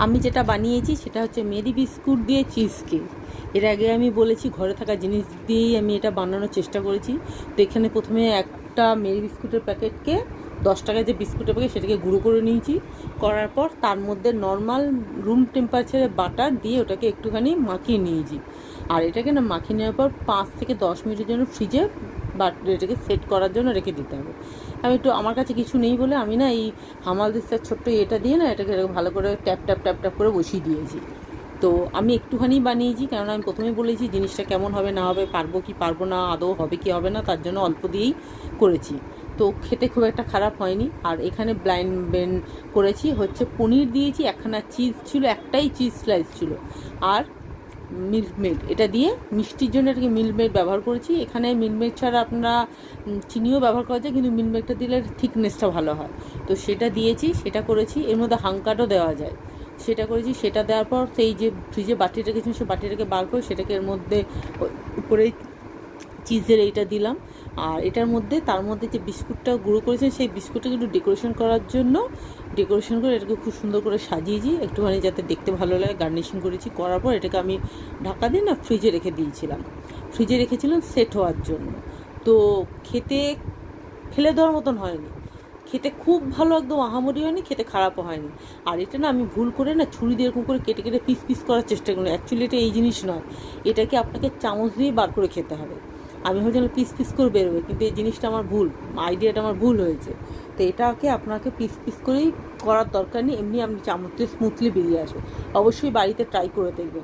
আমি যেটা বানিয়েছি সেটা হচ্ছে মেরি বিস্কুট দিয়ে চিজ কেক। এর আগে আমি বলেছি ঘরে থাকা জিনিস দিয়েই আমি এটা বানানোর চেষ্টা করেছি। তো এখানে প্রথমে একটা মেরি বিস্কুটের প্যাকেটকে 10 টাকার যে বিস্কুটের প্যাকেট সেটাকে গুঁড়ো করে নিয়েছি। করার পর তার মধ্যে নর্মাল রুম টেম্পারেচারে বাটার দিয়ে ওটাকে একটুখানি মাখিয়ে নিয়েছি। আর এটাকে না মাখিয়ে নেওয়ার পর 5 থেকে 10 মিনিটের জন্য ফ্রিজে এটাকে সেট করার জন্য রেখে দিতে হবে। আমি একটু আমার কাছে কিছু নেই বলে আমি না এই হামাল দিস্তার ছোট্ট এটা দিয়ে না এটাকে ভালো করে ট্যাপ ট্যাপ ট্যাপ ট্যাপ করে বসিয়ে দিয়েছি। তো আমি একটুখানি বানিয়েছি, কেননা আমি প্রথমেই বলেছি জিনিসটা কেমন হবে না হবে, পারবো কি পারবো না, আদৌ হবে কি হবে না, তার জন্য অল্প দিয়েই করেছি। তো খেতে খুব একটা খারাপ হয়নি। আর এখানে ব্লাইন্ড বেন করেছি হচ্ছে পনির দিয়েছি, একখানা চিজ ছিল, একটাই চিজ স্লাইস ছিল, আর মিল্ক মেড এটা দিয়ে মিষ্টির জন্য এটাকে মিল্ক মেড ব্যবহার করেছি। এখানে মিল্ক মেড ছাড়া আপনারা চিনিও ব্যবহার করা যায়, কিন্তু মিল্ক মেডটা দিলে থিকনেসটা ভালো হয়। তো সেটা দিয়েছি, সেটা করেছি। এর মধ্যে হাঙ্কাটও দেওয়া যায়, সেটা করেছি। সেটা দেওয়ার পর সেই যে ফ্রিজে বাটি রেখেছিলাম সেই বাটিটাকে বার করে সেটাকে এর মধ্যে উপরে চিজের এইটা দিলাম। আর এটার মধ্যে তার মধ্যে যে বিস্কুটটা গুঁড়ো করেছেন সেই বিস্কুটটাকে একটু ডেকোরেশন করার জন্য ডেকোরেশন করে এটাকে খুব সুন্দর করে সাজিয়েছি, একটুখানি যাতে দেখতে ভালো লাগে গার্নিশিং করেছি। করার পর এটাকে আমি ঢাকা দিয়ে না ফ্রিজে রেখে দিয়েছিলাম, ফ্রিজে রেখেছিলাম সেট হওয়ার জন্য। তো খেতে ফেলে দেওয়ার মতন হয়নি, খেতে খুব ভালো, একদম আহামরি হয়নি, খেতে খারাপও হয়নি। আর এটা না আমি ভুল করে না ছুরি দিয়ে এরকম করে কেটে কেটে পিস পিস করার চেষ্টা করি। অ্যাকচুয়ালি এটা এই জিনিস নয়, এটাকে আপনাকে চামচ দিয়ে বার করে খেতে হবে। আমি ভাবছিলাম পিস পিস করে বেরোবে, কিন্তু এই জিনিসটা আমার ভুল, আইডিয়াটা আমার ভুল হয়েছে। তো এটাকে আপনাকে পিস পিস করেই করার দরকার নেই, এমনি আপনি চামচ দিয়ে স্মুথলি বেরিয়ে আসবে। অবশ্যই বাড়িতে ট্রাই করে দেখবেন।